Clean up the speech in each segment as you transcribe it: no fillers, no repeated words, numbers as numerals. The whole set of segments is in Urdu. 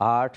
8,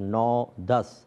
9, 10,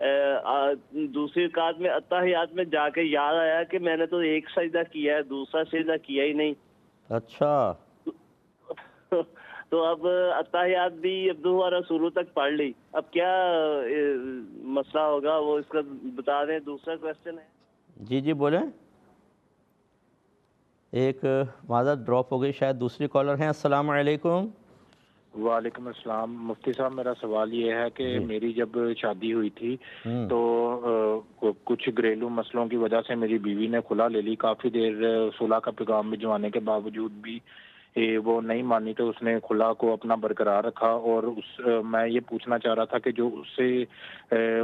دوسری رکعت میں اتحیات میں جا کے یاد آیا کہ میں نے تو ایک سجدہ کیا ہے، دوسرا سجدہ کیا ہی نہیں. اچھا. تو اب اتحیات بھی عبدہ و رسولہ تک پڑھ لی، اب کیا مسئلہ ہوگا وہ اس کا بتا دیں. دوسرا کویسچن ہے. جی جی بولیں. ایک معذرت ڈراپ ہو گئی شاید. دوسری کالر ہیں. السلام علیکم. وعلیکم السلام. مفتی صاحب میرا سوال یہ ہے کہ میری جب شادی ہوئی تھی تو کچھ گھریلو مسئلوں کی وجہ سے میری بیوی نے خلا لے لی. کافی دیر صلح کا پیغام بھجوانے کے باوجود بھی وہ نہیں مانی تو اس نے خلا کو اپنا برقرار رکھا. اور میں یہ پوچھنا چاہ رہا تھا کہ جو اس سے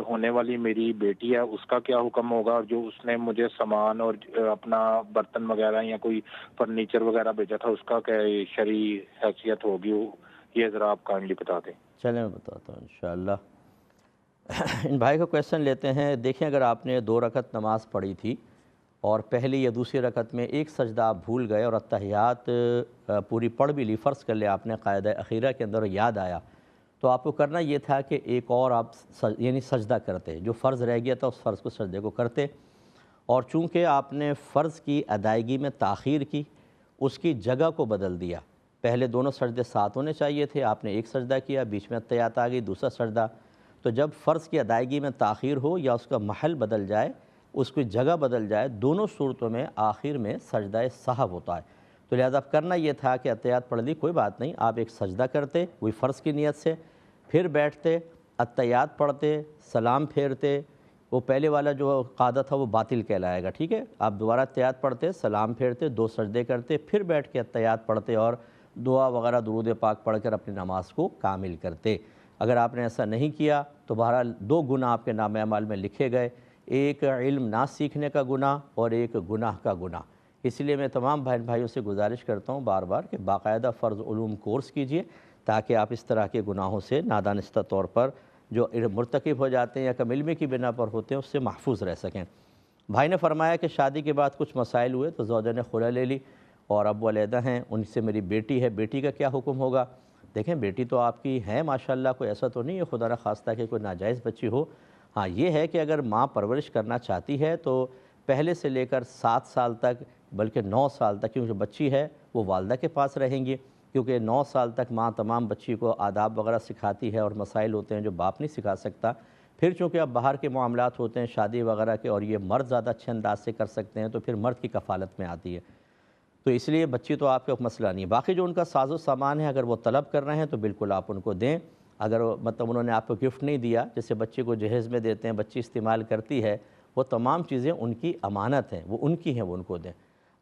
ہونے والی میری بیٹی ہے اس کا کیا حکم ہوگا، اور جو اس نے مجھے سامان اور اپنا برتن وغیرہ یا کوئی فرنیچر وغیرہ بھیجا تھا اس کا کیا شرعی حیثیت ہوگی، یہ ذرا آپ کائنڈلی بتا دیں. چلیں میں بتاتا ہوں انشاءاللہ. ان بھائی کا کویسچن لیتے ہیں. دیکھیں اگر آپ نے 2 رکعت نماز پڑھی تھی اور پہلی یا دوسری رکعت میں ایک سجدہ آپ بھول گئے اور اتحیات پوری پڑھ بھی لی، فرض کر لیا آپ نے قاعدہ اخیرہ کے اندر یاد آیا، تو آپ کو کرنا یہ تھا کہ ایک اور آپ یعنی سجدہ کرتے، جو فرض رہ گیا تھا اس فرض کو سجدے کو کرتے. اور چونکہ آپ نے فرض کی ادائیگی میں تاخیر کی، اس کی جگہ کو بدل دیا. پہلے دونوں سجدے ساتھ ہونے چاہیے تھے، آپ نے ایک سجدہ کیا، بیچ میں اتحیات آ گئی، دوسرا سجدہ. تو جب فرض کی ادائیگی میں تاخیر ہو یا اس کا محل بدل جائے، اس کی جگہ بدل جائے، دونوں صورتوں میں آخر میں سجدہ سہو ہوتا ہے. تو لہذا کرنا یہ تھا کہ اتحیات پڑھ لی، کوئی بات نہیں، آپ ایک سجدہ کرتے وہی فرض کی نیت سے، پھر بیٹھتے، اتحیات پڑھتے، سلام پھیرتے. وہ پہلے والا جو قاعدہ تھا وہ باطل کہلائے گا. ٹھیک ہے، آپ دوبارہ اتحیات پڑھتے، سلام پھیرتے، 2 سجدے کرتے، پھر بیٹھ کے اتحیات پڑھتے اور دعا وغیرہ درود پاک پڑھ کر اپنی نماز کو کامل کرتے. اگر آپ نے ایسا نہیں کیا تو بہرحال 2 گناہ آپ کے نامہ اعمال میں لکھے گئے، ایک علم نہ سیکھنے کا گناہ اور ایک گناہ کا گناہ. اس لیے میں تمام بھائیوں سے گزارش کرتا ہوں بار بار کہ باقاعدہ فرض علوم کورس کیجئے تاکہ آپ اس طرح کے گناہوں سے نادانستہ طور پر جو مرتکب ہو جاتے ہیں یا کم علمی کی بنا پر ہوتے ہیں اس سے محفوظ رہ سکیں. بھائی نے فرمایا کہ شادی کے بعد کچھ مسائل ہوئے تو زوجہ نے خلا لے لی اور اب وہ علیحدہ ہیں، ان سے میری بیٹی ہے، بیٹی کا کیا حکم ہوگا؟ دیکھیں بیٹی تو آپ کی ہے ماشاءاللہ، کوئی ایسا تو نہیں ہے خدا نخواستہ کہ کوئی ناجائز بچی ہو. ہاں یہ ہے کہ اگر ماں پرورش کرنا چاہتی ہے تو پہلے سے لے کر 7 سال تک بلکہ 9 سال تک، کیونکہ جو بچی ہے وہ والدہ کے پاس رہیں گی، کیونکہ 9 سال تک ماں تمام بچی کو آداب وغیرہ سکھاتی ہے اور مسائل ہوتے ہیں جو باپ نہیں سکھا سکتا. پھر چونکہ اب باہر کے معاملات ہوتے ہیں شادی وغیرہ کے اور یہ مرد زیادہ اچھے انداز سے کر سکتے ہیں تو پھر مرد کی کفالت میں آتی ہے. تو اس لیے بچی تو آپ کا مسئلہ نہیں ہے. باقی جو ان کا ساز و سامان ہے اگر وہ طلب کر رہے ہیں تو بالکل آپ ان کو دیں. اگر مطلب انہوں نے آپ کو گفٹ نہیں دیا، جیسے بچے کو جہیز میں دیتے ہیں، بچی استعمال کرتی ہے، وہ تمام چیزیں ان کی امانت ہیں، وہ ان کی ہیں، وہ ان کو دیں.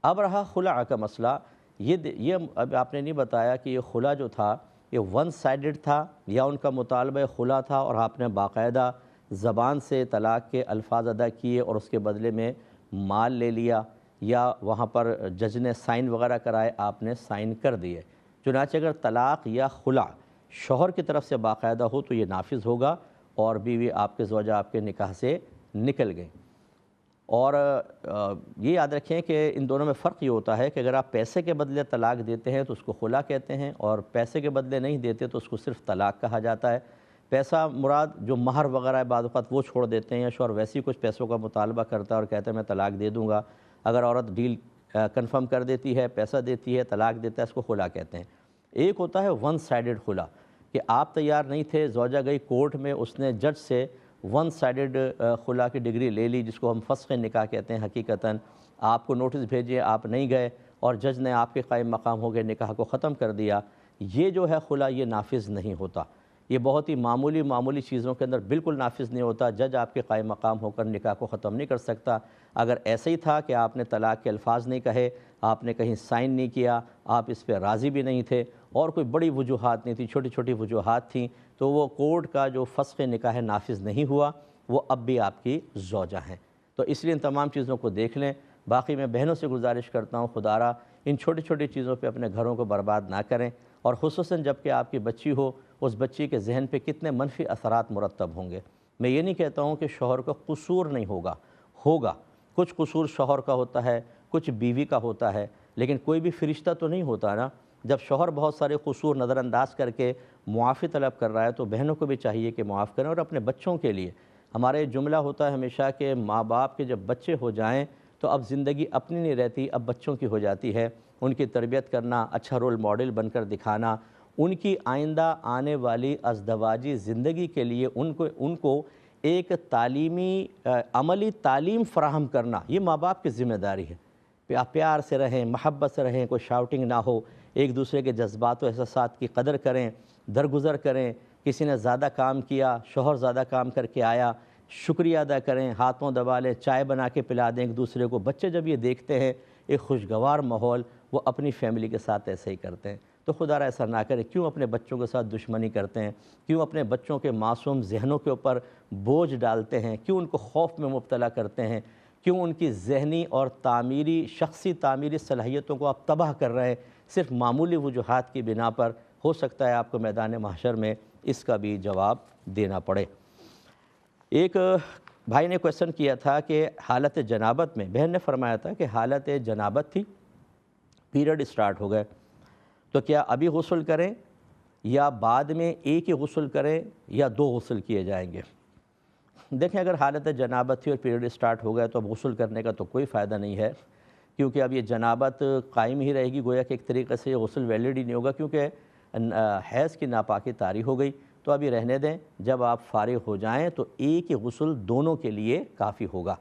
اب رہا خلع کا مسئلہ. یہ اب آپ نے نہیں بتایا کہ یہ خلع جو تھا یہ 1 سائیڈڈ تھا یا ان کا مطالبہ خلع تھا اور آپ نے باقاعدہ زبان سے طلاق کے الفاظ ادا کیے اور اس کے بدلے میں مال لے لیا، یا وہاں پر جج نے سائن وغیرہ کرائے، آپ نے سائن کر دیے. چنانچہ اگر طلاق یا خلع شوہر کی طرف سے باقاعدہ ہو تو یہ نافذ ہوگا اور بیوی آپ کے زوجہ آپ کے نکاح سے نکل گئیں. اور یہ یاد رکھیں کہ ان دونوں میں فرق یہ ہوتا ہے کہ اگر آپ پیسے کے بدلے طلاق دیتے ہیں تو اس کو خلع کہتے ہیں، اور پیسے کے بدلے نہیں دیتے تو اس کو صرف طلاق کہا جاتا ہے. پیسہ مراد جو مہر وغیرہ ہے بعض اوقات وہ چھوڑ دیتے ہیں، یا شوہر ویسے ہی کچھ پیسوں کا مطالبہ کرتا ہے اور کہتا ہے میں طلاق دے دوں گا. اگر عورت ڈیل کنفرم کر دیتی ہے، پیسہ دیتی ہے، طلاق دیتا ہے، اس کو خلع کہتے ہیں. ایک ہوتا ہے 1 سائیڈڈ خلع کہ آپ تیار نہیں تھے، زوجہ گئی کورٹ میں، اس نے جج سے 1 سائیڈڈ خلع کی ڈگری لے لی جس کو ہم فسخ نکاح کہتے ہیں. حقیقتاً آپ کو نوٹس بھیجے، آپ نہیں گئے اور جج نے آپ کے قائم مقام ہو گئے نکاح کو ختم کر دیا. یہ جو ہے خلع یہ نافذ نہیں ہوتا. یہ بہت ہی معمولی چیزوں کے اندر بالکل نافذ نہیں ہوتا. جج آپ کے قائم مقام ہو کر نکاح کو ختم نہیں کر سکتا. اگر ایسا ہی تھا کہ آپ نے طلاق کے الفاظ نہیں کہے، آپ نے کہیں سائن نہیں کیا، آپ اس پہ راضی بھی نہیں تھے اور کوئی بڑی وجوہات نہیں تھی، چھوٹی چھوٹی وجوہات تھیں، تو وہ کورٹ کا جو فسخ نکاح نافذ نہیں ہوا، وہ اب بھی آپ کی زوجہ ہیں. تو اس لیے ان تمام چیزوں کو دیکھ لیں. باقی میں بہنوں سے گزارش کرتا ہوں خدا را ان چھوٹی چھوٹی چیزوں پہ اپنے گھروں کو برباد نہ کریں، اور خصوصاً جب کہ آپ کی بچی ہو، اس بچی کے ذہن پہ کتنے منفی اثرات مرتب ہوں گے. میں یہ نہیں کہتا ہوں کہ شوہر کا قصور نہیں ہوگا، کچھ قصور شوہر کا ہوتا ہے، کچھ بیوی کا ہوتا ہے، لیکن کوئی بھی فرشتہ تو نہیں ہوتا نا. جب شوہر بہت سارے قصور نظر انداز کر کے معافی طلب کر رہا ہے تو بہنوں کو بھی چاہیے کہ معاف کریں، اور اپنے بچوں کے لیے ہمارے جملہ ہوتا ہے ہمیشہ کہ ماں باپ کے جب بچے ہو جائیں تو اب زندگی اپنی نہیں رہتی، اب بچوں کی ہو جاتی ہے۔ ان کی تربیت کرنا، اچھا رول ماڈل بن کر دکھانا، ان کی آئندہ آنے والی ازدواجی زندگی کے لیے ان کو ایک تعلیمی عملی تعلیم فراہم کرنا، یہ ماں باپ کی ذمہ داری ہے۔ پیار سے رہیں، محبت سے رہیں، کوئی شاؤٹنگ نہ ہو، ایک دوسرے کے جذبات و احساسات کی قدر کریں، درگزر کریں۔ کسی نے زیادہ کام کیا، شوہر زیادہ کام کر کے آیا، شکریہ ادا کریں، ہاتھوں دبا لیں، چائے بنا کے پلا دیں ایک دوسرے کو۔ بچے جب یہ دیکھتے ہیں ایک خوشگوار ماحول، وہ اپنی فیملی کے ساتھ ایسے ہی کرتے ہیں۔ تو خدا را ایسا نہ کرے۔ کیوں اپنے بچوں کے ساتھ دشمنی کرتے ہیں؟ کیوں اپنے بچوں کے معصوم ذہنوں کے اوپر بوجھ ڈالتے ہیں؟ کیوں ان کو خوف میں مبتلا کرتے ہیں؟ کیوں ان کی ذہنی اور شخصی تعمیری صلاحیتوں کو آپ تباہ کر رہے ہیں صرف معمولی وجوہات کی بنا پر؟ ہو سکتا ہے آپ کو میدان محشر میں اس کا بھی جواب دینا پڑے۔ ایک بھائی نے کویسچن کیا تھا کہ حالت جنابت میں، بہن نے فرمایا تھا کہ حالت جنابت تھی، پیریڈ سٹارٹ ہو گئے، تو کیا ابھی غسل کریں یا بعد میں ایک ہی غسل کریں یا دو غسل کیے جائیں گے؟ دیکھیں، اگر حالت جنابت تھی اور پیریڈ سٹارٹ ہو گیا تو اب غسل کرنے کا تو کوئی فائدہ نہیں ہے، کیونکہ اب یہ جنابت قائم ہی رہے گی، گویا کہ ایک طریقے سے یہ غسل ویلڈ ہی نہیں ہوگا، کیونکہ حیض کی ناپاکی طاری ہو گئی۔ تو ابھی رہنے دیں، جب آپ فارغ ہو جائیں تو ایک ہی غسل دونوں کے لیے کافی ہوگا،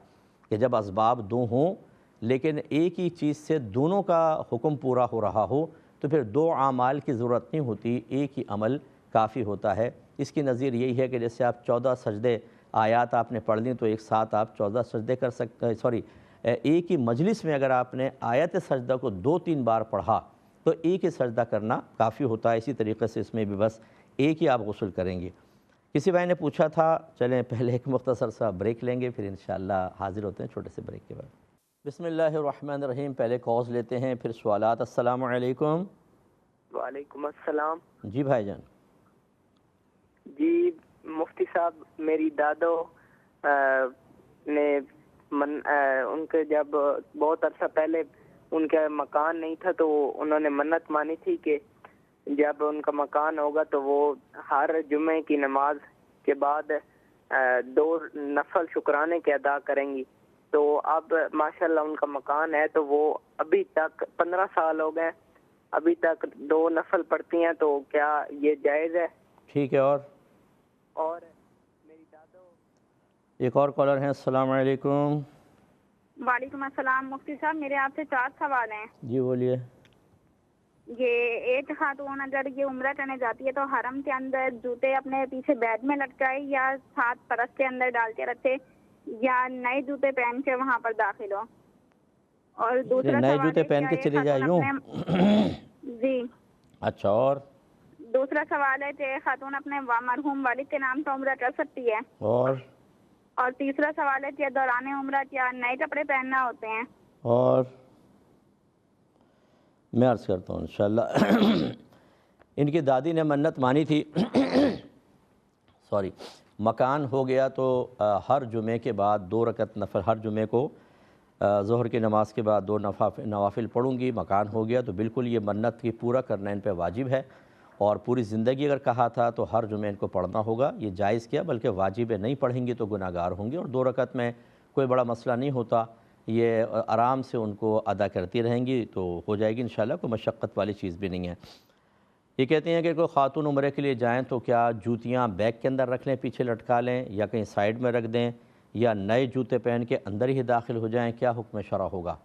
کہ جب اسباب دو ہوں لیکن ایک ہی چیز سے دونوں کا حکم پورا ہو رہا ہو تو پھر دو اعمال کی ضرورت نہیں ہوتی، ایک ہی عمل کافی ہوتا ہے۔ اس کی نظیر یہی ہے کہ جیسے آپ 14 سجدے آیات آپ نے پڑھ لیں تو ایک ساتھ آپ 14 سجدے کر سکتے ہیں، ایک ہی مجلس میں اگر آپ نے آیت سجدہ کو 2-3 بار پڑھا تو ایک ہی سجدہ کرنا کافی ہوتا ہے۔ اسی طریقے سے اس میں بھی بس ایک ہی آپ غسل کریں گے۔ کسی بھائی نے پوچھا تھا، چلیں پہلے ایک مختصر سا بریک لیں گے، پھر انشاءاللہ حاضر ہوتے ہیں چھوٹے سے بریک کے بعد۔ بسم اللہ الرحمن الرحیم، پہلے کالز لیتے ہیں پھر سوالات۔ السلام علیکم۔ وعلیکم السلام۔ جی بھائی جان۔ جی مفتی صاحب، میری دادو نے ان کے جب بہت عرصہ پہلے ان کا مکان نہیں تھا تو انہوں نے منت مانی تھی کہ جب ان کا مکان ہوگا تو وہ ہر جمعے کی نماز کے بعد 2 نفل شکرانے کے ادا کریں گی۔ تو اب ماشاءاللہ ان کا مکان ہے تو وہ ابھی تک 15 سال ہو گئے، ابھی تک 2 نفل پڑھتی ہیں، تو کیا یہ جائز ہے؟ ٹھیک ہے۔ اور میری دادو ایک اور کالر ہیں۔ السلام علیکم۔ وعلیکم السلام مفتی صاحب، میرے آپ سے 4 سوال ہیں۔ جی بولیے۔ یہ ایک خاتون اگر یہ عمرہ کرنے جاتی ہے تو حرم کے اندر جوتے اپنے پیچھے بیگ میں لٹکائے یا ساتھ پرس کے اندر ڈال کے رکھے یا نئے جوتے پہن کے وہاں پر داخل ہو؟ اور دوسرا نئے سوال جوتے ہے پہن کے چلی جائے یوں؟ جی اچھا۔ اور دوسرا سوال ہے کہ خاتون اپنے مرحوم والد کے نام سے عمرہ کر سکتی ہے؟ اور تیسرا سوال ہے کہ دوران عمرہ کیا نئے کپڑے پہننا ہوتے ہیں؟ اور میں عرض کرتا ہوں انشاءاللہ ان کی دادی نے منت مانی تھی مکان ہو گیا تو ہر جمعے کے بعد 2 رکعت نفل، ہر جمعے کو ظہر کی نماز کے بعد 2 نوافل پڑھوں گی۔ مکان ہو گیا تو بالکل یہ منت کی پورا کرنا ان پہ واجب ہے، اور پوری زندگی اگر کہا تھا تو ہر جمعے ان کو پڑھنا ہوگا۔ یہ جائز کیا، بلکہ واجب ہے، نہیں پڑھیں گی تو گناہ گار ہوں گے، اور 2 رکعت میں کوئی بڑا مسئلہ نہیں ہوتا، یہ آرام سے ان کو ادا کرتی رہیں گی تو ہو جائے گی انشاءاللہ، کوئی مشقت والی چیز بھی نہیں ہے۔ یہ کہتے ہیں کہ کوئی خاتون عمرے کے لیے جائیں تو کیا جوتیاں بیگ کے اندر رکھ لیں، پیچھے لٹکا لیں، یا کہیں سائیڈ میں رکھ دیں، یا نئے جوتے پہن کے اندر ہی داخل ہو جائیں؟ کیا حکم شرع ہوگا؟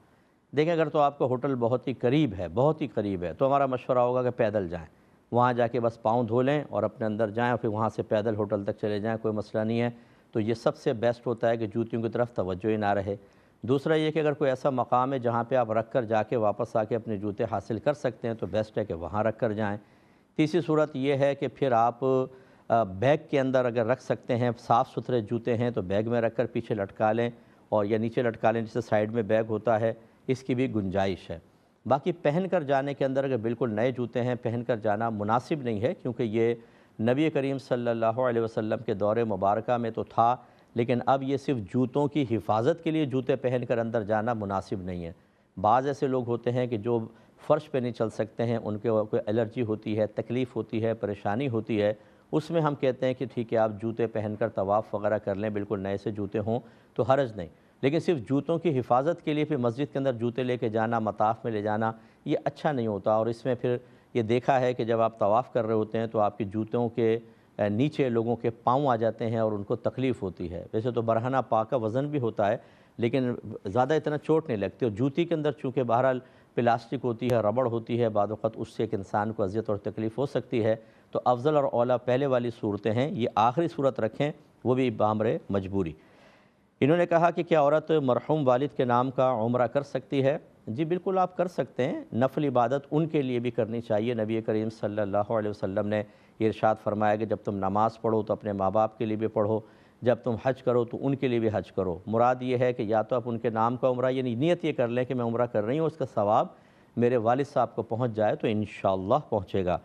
دیکھیں، اگر تو آپ کا ہوٹل بہت ہی قریب ہے تو ہمارا مشورہ ہوگا کہ پیدل جائیں، وہاں جا کے بس پاؤں دھو لیں اور اپنے اندر جائیں، اور پھر وہاں سے پیدل ہوٹل تک چلے جائیں، کوئی مسئلہ نہیں ہے۔ تو یہ سب سے بیسٹ ہوتا ہے کہ جوتیوں کی طرف توجہ ہی نہ رہے۔ دوسرا یہ کہ اگر کوئی ایسا مقام ہے جہاں پہ آپ رکھ کر جا کے واپس آ کے اپنے جوتے حاصل کر سکتے ہیں تو بیسٹ ہے کہ وہاں رکھ کر جائیں۔ تیسری صورت یہ ہے کہ پھر آپ بیگ کے اندر اگر رکھ سکتے ہیں، صاف ستھرے جوتے ہیں تو بیگ میں رکھ کر پیچھے لٹکا لیں، اور یا نیچے لٹکا لیں، جسے سائیڈ میں بیگ ہوتا ہے، اس کی بھی گنجائش ہے۔ باقی پہن کر جانے کے اندر اگر بالکل نئے جوتے ہیں، پہن کر جانا مناسب نہیں ہے، کیونکہ یہ نبی کریم صلی اللہ علیہ وسلم کے دور مبارکہ میں تو تھا، لیکن اب یہ صرف جوتوں کی حفاظت کے لیے جوتے پہن کر اندر جانا مناسب نہیں ہے۔ بعض ایسے لوگ ہوتے ہیں کہ جو فرش پہ نہیں چل سکتے ہیں، ان کے کوئی الرجی ہوتی ہے، تکلیف ہوتی ہے، پریشانی ہوتی ہے، اس میں ہم کہتے ہیں کہ ٹھیک ہے آپ جوتے پہن کر طواف وغیرہ کر لیں، بالکل نئے سے جوتے ہوں تو حرج نہیں، لیکن صرف جوتوں کی حفاظت کے لیے پھر مسجد کے اندر جوتے لے کے جانا، مطاف میں لے جانا، یہ اچھا نہیں ہوتا۔ اور اس میں پھر یہ دیکھا ہے کہ جب آپ طواف کر رہے ہوتے ہیں تو آپ کی جوتوں کے نیچے لوگوں کے پاؤں آ جاتے ہیں اور ان کو تکلیف ہوتی ہے۔ ویسے تو برہنہ پا کا وزن بھی ہوتا ہے لیکن زیادہ اتنا چوٹ نہیں لگتی، اور جوتی کے اندر چونکہ بہرحال پلاسٹک ہوتی ہے، ربڑ ہوتی ہے، بعض اوقات اس سے ایک انسان کو اذیت اور تکلیف ہو سکتی ہے، تو افضل اور اولیٰ پہلے والی صورتیں ہیں، یہ آخری صورت رکھیں، وہ بھی بامر مجبوری۔ انہوں نے کہا کہ کیا عورت مرحوم والد کے نام کا عمرہ کر سکتی ہے؟ جی بالکل آپ کر سکتے ہیں، نفل عبادت ان کے لیے بھی کرنی چاہیے۔ نبی کریم صلی اللہ علیہ وسلم نے یہ ارشاد فرمایا کہ جب تم نماز پڑھو تو اپنے ماں باپ کے لیے بھی پڑھو، جب تم حج کرو تو ان کے لیے بھی حج کرو۔ مراد یہ ہے کہ یا تو آپ ان کے نام کا عمرہ، یعنی نیت یہ کر لیں کہ میں عمرہ کر رہی ہوں، اس کا ثواب میرے والد صاحب کو پہنچ جائے تو انشاءاللہ پہنچے گا۔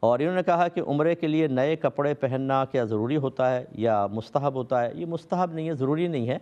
اور انہوں نے کہا کہ عمرے کے لیے نئے کپڑے پہننا کیا ضروری ہوتا ہے یا مستحب ہوتا ہے؟ یہ مستحب نہیں ہے، ضروری نہیں ہے،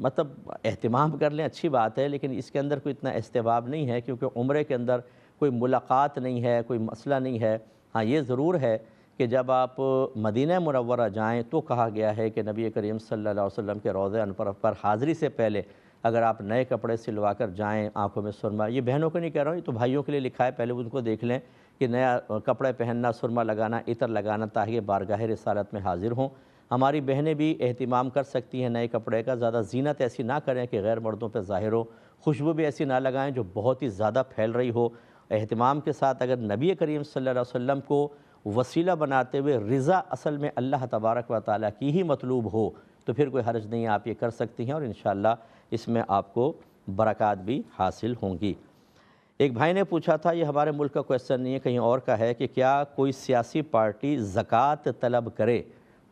مطلب اہتمام کر لیں اچھی بات ہے، لیکن اس کے اندر کوئی اتنا استحباب نہیں ہے کیونکہ عمرے کے اندر کوئی ملاقات نہیں ہے، کوئی مسئلہ نہیں ہے۔ ہاں یہ ضرور ہے کہ جب آپ مدینہ منورہ جائیں تو کہا گیا ہے کہ نبی کریم صلی اللہ علیہ وسلم کے روضہ انور پر حاضری سے پہلے اگر آپ نئے کپڑے سلوا کر جائیں، آنکھوں میں سرما، یہ بہنوں کو نہیں کہہ رہا ہوں، یہ تو بھائیوں کے لیے لکھا ہے، پہلے ان کو دیکھ لیں کہ نیا کپڑے پہننا، سرما لگانا، عطر لگانا تاکہ بارگاہ رسالت میں حاضر ہوں۔ ہماری بہنیں بھی اہتمام کر سکتی ہیں نئے کپڑے کا، زیادہ زینت ایسی نہ کریں کہ غیر مردوں پہ ظاہر ہو، خوشبو بھی ایسی نہ لگائیں جو بہت ہی زیادہ پھیل رہی ہو۔ اہتمام کے ساتھ اگر نبی کریم صلی اللہ علیہ وسلم کو وسیلہ بناتے ہوئے رضا اصل میں اللہ تبارک و تعالیٰ کی ہی مطلوب ہو تو پھر کوئی حرج نہیں، آپ یہ کر سکتی ہیں اور انشاءاللہ اس میں آپ کو برکات بھی حاصل ہوں گی۔ ایک بھائی نے پوچھا تھا، یہ ہمارے ملک کا کویسچن نہیں ہے، کہیں اور کا ہے، کہ کیا کوئی سیاسی پارٹی زکوٰۃ طلب کرے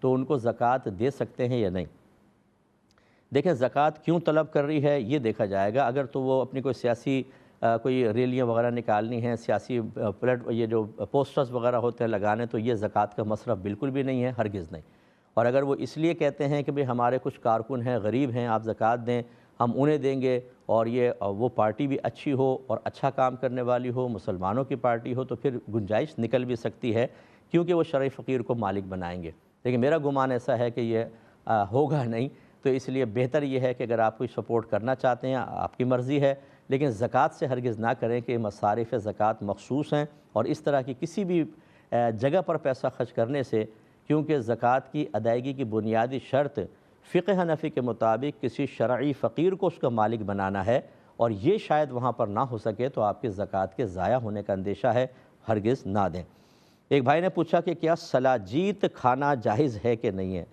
تو ان کو زکوٰۃ دے سکتے ہیں یا نہیں؟ دیکھیں زکوٰۃ کیوں طلب کر رہی ہے یہ دیکھا جائے گا۔ اگر تو وہ اپنی کوئی سیاسی کوئی ریلیاں وغیرہ نکالنی ہیں، سیاسی یہ جو پوسٹرز وغیرہ ہوتے ہیں لگانے، تو یہ زکوٰۃ کا مصرف بالکل بھی نہیں ہے، ہرگز نہیں۔ اور اگر وہ اس لیے کہتے ہیں کہ بھئی ہمارے کچھ کارکن ہیں، غریب ہیں، آپ زکوٰۃ دیں، ہم انہیں دیں گے، اور یہ وہ پارٹی بھی اچھی ہو اور اچھا کام کرنے والی ہو، مسلمانوں کی پارٹی ہو، تو پھر گنجائش نکل بھی سکتی ہے کیونکہ وہ شرعی فقیر کو مالک بنائیں گے، لیکن میرا گمان ایسا ہے کہ یہ ہوگا نہیں۔ تو اس لیے بہتر یہ ہے کہ اگر آپ کوئی سپورٹ کرنا چاہتے ہیں، آپ کی مرضی ہے، لیکن زکوٰۃ سے ہرگز نہ کریں کہ مصارف زکوٰۃ مخصوص ہیں، اور اس طرح کی کسی بھی جگہ پر پیسہ خرچ کرنے سے، کیونکہ زکوٰۃ کی ادائیگی کی بنیادی شرط فقہ حنفی کے مطابق کسی شرعی فقیر کو اس کا مالک بنانا ہے، اور یہ شاید وہاں پر نہ ہو سکے تو آپ کے زکوٰۃ کے ضائع ہونے کا اندیشہ ہے، ہرگز نہ دیں۔ ایک بھائی نے پوچھا کہ کیا سلاجیت کھانا جائز ہے کہ نہیں ہے؟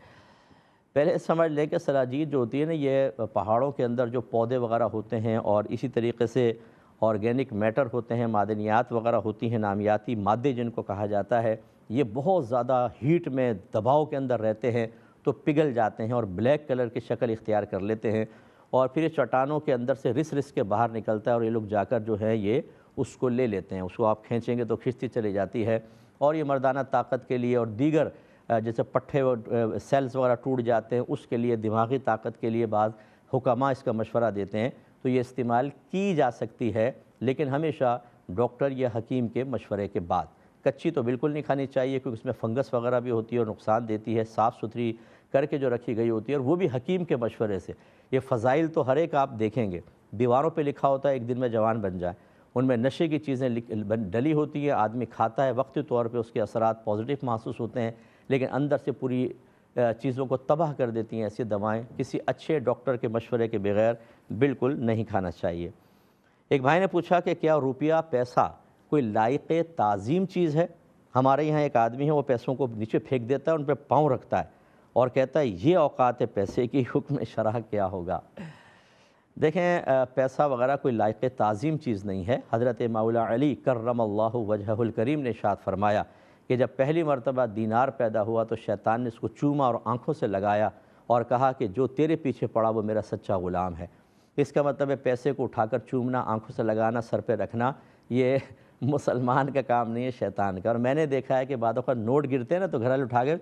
پہلے سمجھ لیں کہ سلاجیت جو ہوتی ہے نا، یہ پہاڑوں کے اندر جو پودے وغیرہ ہوتے ہیں اور اسی طریقے سے آرگینک میٹر ہوتے ہیں، معدنیات وغیرہ ہوتی ہیں، نامیاتی مادے جن کو کہا جاتا ہے، یہ بہت زیادہ ہیٹ میں دباؤ کے اندر رہتے ہیں تو پگھل جاتے ہیں اور بلیک کلر کی شکل اختیار کر لیتے ہیں، اور پھر یہ چٹانوں کے اندر سے رس کے باہر نکلتا ہے، اور یہ لوگ جا کر جو ہے یہ اس کو لے لیتے ہیں، اس کو آپ کھینچیں گے تو کھنچتی چلی جاتی ہے، اور یہ مردانہ طاقت کے لیے اور دیگر جیسے پٹھے سیلز وغیرہ ٹوٹ جاتے ہیں اس کے لیے، دماغی طاقت کے لیے بعض حکماء اس کا مشورہ دیتے ہیں، تو یہ استعمال کی جا سکتی ہے، لیکن ہمیشہ ڈاکٹر یا حکیم کے مشورے کے بعد۔ کچی تو بالکل نہیں کھانی چاہیے کیونکہ اس میں فنگس وغیرہ بھی ہوتی ہے اور نقصان دیتی ہے، صاف ستھری کر کے جو رکھی گئی ہوتی ہے، اور وہ بھی حکیم کے مشورے سے۔ یہ فضائل تو ہر ایک آپ دیکھیں گے، دیواروں پہ لکھا ہوتا ہے ایک دن میں جوان بن جائے، ان میں نشے کی چیزیں ڈلی ہوتی ہیں، آدمی کھاتا ہے، وقتی طور پہ اس کے اثرات پازیٹیو محسوس ہوتے ہیں، لیکن اندر سے پوری چیزوں کو تباہ کر دیتی ہیں ایسی دوائیں، کسی اچھے ڈاکٹر کے مشورے کے بغیر بالکل نہیں کھانا چاہیے۔ ایک بھائی نے پوچھا کہ کیا روپیہ پیسہ کوئی لائق تعظیم چیز ہے؟ ہمارے یہاں ایک آدمی ہے، وہ پیسوں کو نیچے پھینک دیتا ہے، ان پہ پاؤں رکھتا ہے اور کہتا ہے یہ اوقات پیسے کی، حکم شرع کیا ہوگا؟ دیکھیں پیسہ وغیرہ کوئی لائق تعظیم چیز نہیں ہے۔ حضرت مولا علی کرم اللہ وجہہ الکریم نے ارشاد فرمایا کہ جب پہلی مرتبہ دینار پیدا ہوا تو شیطان نے اس کو چوما اور آنکھوں سے لگایا اور کہا کہ جو تیرے پیچھے پڑا وہ میرا سچا غلام ہے۔ اس کا مطلب ہے پیسے کو اٹھا کر چومنا، آنکھوں سے لگانا، سر پہ رکھنا، یہ مسلمان کا کام نہیں ہے، شیطان کا۔ اور میں نے دیکھا ہے کہ بعد اوقات نوٹ گرتے ہیں نا تو گھر والے اٹھا کے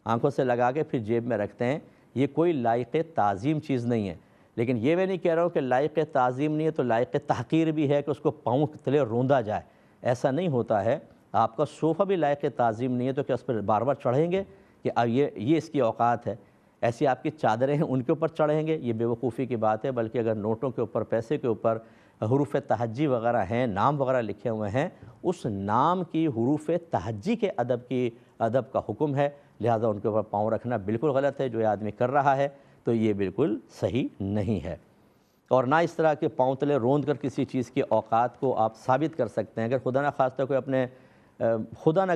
آنکھوں سے لگا کے پھر جیب میں رکھتے ہیں، یہ کوئی لائق تعظیم چیز نہیں ہے۔ لیکن یہ میں نہیں کہہ رہا ہوں کہ لائق تعظیم نہیں ہے تو لائق تحقیر بھی ہے کہ اس کو پاؤں تلے روندا جائے، ایسا نہیں ہوتا ہے۔ آپ کا صوفہ بھی لائق تعظیم نہیں ہے تو کیا اس پر بار بار چڑھیں گے کہ اب یہ اس کی اوقات ہے؟ ایسی آپ کی چادریں ہیں ان کے اوپر چڑھیں گے؟ یہ بے وقوفی کی بات ہے۔ بلکہ اگر نوٹوں کے اوپر، پیسے کے اوپر حروف تہجی وغیرہ ہیں، نام وغیرہ لکھے ہوئے ہیں، اس نام کی حروف تہجی کے ادب کا حکم ہے، لہذا ان کے اوپر پاؤں رکھنا بالکل غلط ہے۔ جو یہ آدمی کر رہا ہے تو یہ بالکل صحیح نہیں ہے۔ اور نہ اس طرح کے پاؤں تلے روند کر کسی چیز کی اوقات کو آپ ثابت کر سکتے ہیں۔ اگر خدا نہ خواستہ کوئی اپنے خدا نہ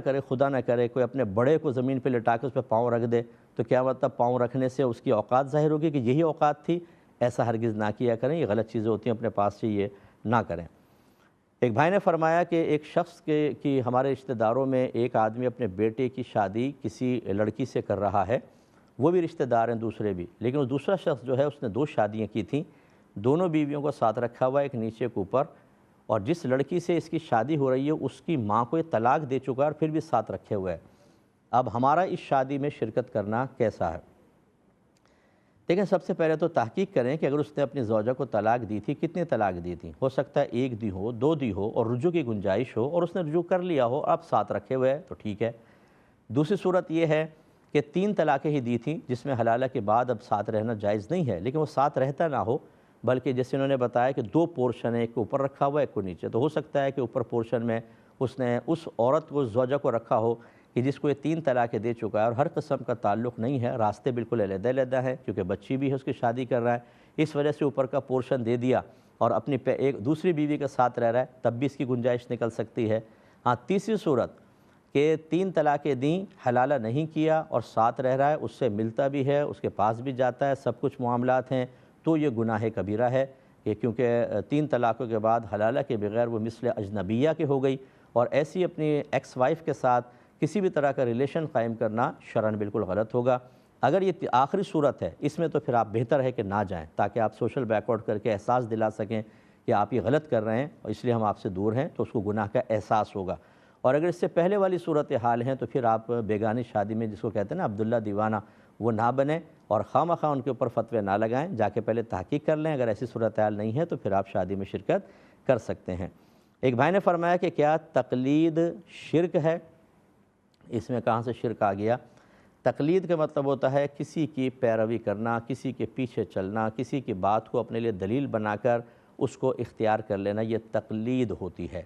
کرے کوئی اپنے بڑے کو زمین پہ لٹا کے اس پہ پاؤں رکھ دے تو کیا مطلب پاؤں رکھنے سے اس کی اوقات ظاہر ہوگی کہ یہی اوقات تھی؟ ایسا ہرگز نہ کیا کریں، یہ غلط چیزیں ہوتی ہیں، اپنے پاس سے یہ نہ کریں۔ ایک بھائی نے فرمایا کہ ایک شخص کی ہمارے رشتہ داروں میں ایک آدمی اپنے بیٹے کی شادی کسی لڑکی سے کر رہا ہے، وہ بھی رشتہ دار ہیں دوسرے بھی، لیکن وہ دوسرا شخص جو ہے اس نے 2 شادیاں کی تھیں، دونوں بیویوں کو ساتھ رکھا ہوا ہے، ایک نیچے کے اوپر، اور جس لڑکی سے اس کی شادی ہو رہی ہے اس کی ماں کو یہ طلاق دے چکا ہے اور پھر بھی ساتھ رکھے ہوئے ہے۔ اب ہمارا اس شادی میں شرکت کرنا کیسا ہے؟ دیکھیں، سب سے پہلے تو تحقیق کریں کہ اگر اس نے اپنی زوجہ کو طلاق دی تھی، کتنی طلاق دی تھی؟ ہو سکتا ہے 1 دی ہو، 2 دی ہو، اور رجوع کی گنجائش ہو اور اس نے رجوع کر لیا ہو، اب ساتھ رکھے ہوئے ہے تو ٹھیک ہے۔ دوسری صورت یہ ہے کہ 3 طلاقیں ہی دی تھیں جس میں حلالہ کے بعد اب ساتھ رہنا جائز نہیں ہے، لیکن وہ ساتھ رہتا نہ ہو، بلکہ جیسے انہوں نے بتایا کہ 2 پورشن ہیں، ایک کو اوپر رکھا ہوا ہے ایک کو نیچے، تو ہو سکتا ہے کہ اوپر پورشن میں اس نے اس عورت کو، زوجہ کو رکھا ہو کہ جس کو یہ 3 طلاقیں دے چکا ہے اور ہر قسم کا تعلق نہیں ہے، راستے بالکل علیحدہ ہیں، کیونکہ بچی بھی ہے، اس کی شادی کر رہا ہے، اس وجہ سے اوپر کا پورشن دے دیا اور اپنی ایک دوسری بیوی کے ساتھ رہ رہا ہے، تب بھی اس کی گنجائش نکل سکتی ہے۔ ہاں، تیسری صورت کہ 3 طلاقیں دیں، حلالہ نہیں کیا اور ساتھ رہ رہا ہے، اس سے ملتا بھی ہے، اس کے پاس بھی جاتا ہے، سب کچھ معاملات ہیں، تو یہ گناہ کبیرہ ہے کہ کیونکہ 3 طلاقوں کے بعد حلالہ کے بغیر وہ مثل اجنبیہ کے ہو گئی، اور ایسی اپنی ایکس وائف کے ساتھ کسی بھی طرح کا ریلیشن قائم کرنا شرعاً بالکل غلط ہوگا۔ اگر یہ آخری صورت ہے، اس میں تو پھر آپ بہتر ہے کہ نہ جائیں، تاکہ آپ سوشل بیک آؤٹ کر کے احساس دلا سکیں کہ آپ یہ غلط کر رہے ہیں اور اس لیے ہم آپ سے دور ہیں، تو اس کو گناہ کا احساس ہوگا۔ اور اگر اس سے پہلے والی صورتحال ہیں تو پھر آپ بیگانی شادی میں، جس کو کہتے ہیں نا عبداللہ دیوانہ، وہ نہ بنیں اور خواہ ان کے اوپر فتوے نہ لگائیں، جا کے پہلے تحقیق کر لیں، اگر ایسی صورتحال نہیں ہے تو پھر آپ شادی میں شرکت کر سکتے ہیں۔ ایک بھائی نے فرمایا کہ کیا تقلید شرک ہے؟ اس میں کہاں سے شرک آ گیا؟ تقلید کا مطلب ہوتا ہے کسی کی پیروی کرنا، کسی کے پیچھے چلنا، کسی کی بات کو اپنے لیے دلیل بنا کر اس کو اختیار کر لینا، یہ تقلید ہوتی ہے۔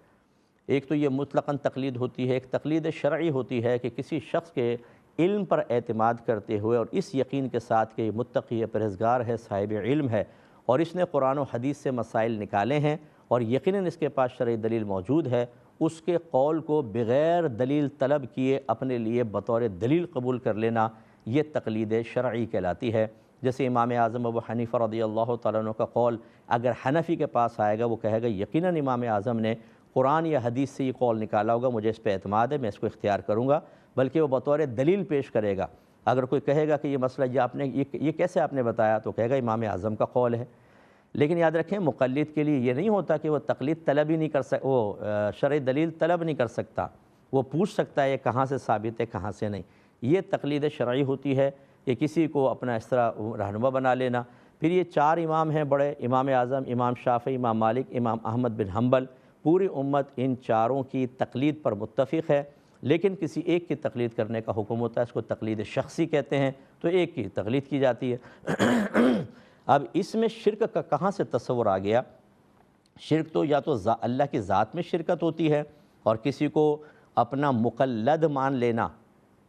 ایک تو یہ مطلقاً تقلید ہوتی ہے، ایک تقلید شرعی ہوتی ہے کہ کسی شخص کے علم پر اعتماد کرتے ہوئے اور اس یقین کے ساتھ کہ یہ متقی ہے، پرہیزگار ہے، صاحب علم ہے اور اس نے قرآن و حدیث سے مسائل نکالے ہیں اور یقیناً اس کے پاس شرعی دلیل موجود ہے، اس کے قول کو بغیر دلیل طلب کیے اپنے لیے بطور دلیل قبول کر لینا، یہ تقلید شرعی کہلاتی ہے۔ جیسے امام اعظم ابو حنیفہ رضی اللہ تعالیٰ عنہ کا قول اگر حنفی کے پاس آئے گا، وہ کہے گا یقیناً امام اعظم نے قرآن یا حدیث سے یہ قول نکالا ہوگا، مجھے اس پہ اعتماد ہے، میں اس کو اختیار کروں گا، بلکہ وہ بطور دلیل پیش کرے گا۔ اگر کوئی کہے گا کہ یہ مسئلہ یہ کیسے آپ نے بتایا، تو کہے گا امام اعظم کا قول ہے۔ لیکن یاد رکھیں، مقلد کے لیے یہ نہیں ہوتا کہ وہ تقلید طلب ہی نہیں کر سکتا، وہ شرعی دلیل طلب نہیں کر سکتا، وہ پوچھ سکتا ہے یہ کہاں سے ثابت ہے کہاں سے نہیں۔ یہ تقلید شرعی ہوتی ہے کہ کسی کو اپنا اس طرح رہنما بنا لینا۔ پھر یہ 4 امام ہیں بڑے، امام اعظم، امام شافعی، امام مالک، امام احمد بن حنبل، پوری امت ان 4 کی تقلید پر متفق ہے، لیکن کسی ایک کی تقلید کرنے کا حکم ہوتا ہے، اس کو تقلید شخصی کہتے ہیں، تو ایک کی تقلید کی جاتی ہے۔ اب اس میں شرک کا کہاں سے تصور آ گیا؟ شرک تو یا تو اللہ کی ذات میں شرکت ہوتی ہے اور کسی کو اپنا مقلد مان لینا،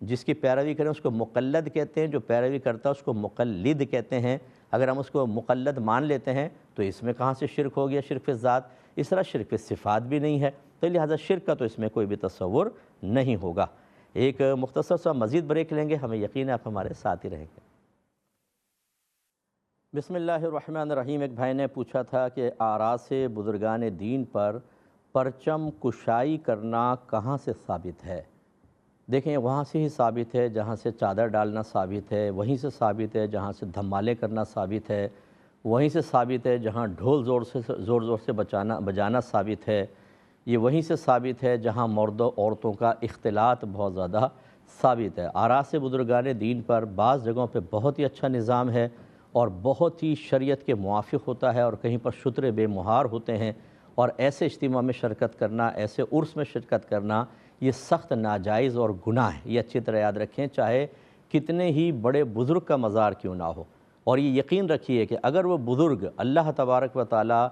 جس کی پیروی کریں اس کو مقلد کہتے ہیں، جو پیروی کرتا ہے اس کو مقلد کہتے ہیں۔ اگر ہم اس کو مقلد مان لیتے ہیں تو اس میں کہاں سے شرک ہو گیا؟ شرک فی ذات۔ اس طرح شرک فی صفات بھی نہیں ہے، تو لہٰذا شرک کا تو اس میں کوئی بھی تصور نہیں ہوگا۔ ایک مختصر سا مزید بریک لیں گے، ہمیں یقین ہے آپ ہمارے ساتھ ہی رہیں گے۔ بسم اللہ الرحمن الرحیم۔ ایک بھائی نے پوچھا تھا کہ آراء بزرگان دین پر پرچم کشائی کرنا کہاں سے ثابت ہے؟ دیکھیں، وہاں سے ہی ثابت ہے جہاں سے چادر ڈالنا ثابت ہے، وہیں سے ثابت ہے جہاں سے دھمالے کرنا ثابت ہے، وہیں سے ثابت ہے جہاں ڈھول زور سے بجانا ثابت ہے، یہ وہیں سے ثابت ہے جہاں مرد و عورتوں کا اختلاط بہت زیادہ ثابت ہے۔ آراء بزرگان دین پر بعض جگہوں پہ بہت ہی اچھا نظام ہے اور بہت ہی شریعت کے موافق ہوتا ہے، اور کہیں پر شتر بے مہار ہوتے ہیں، اور ایسے اجتماع میں شرکت کرنا، ایسے عرس میں شرکت کرنا، یہ سخت ناجائز اور گناہ ہے، یہ اچھی طرح یاد رکھیں، چاہے کتنے ہی بڑے بزرگ کا مزار کیوں نہ ہو۔ اور یہ یقین رکھیے کہ اگر وہ بزرگ اللہ تبارک و تعالیٰ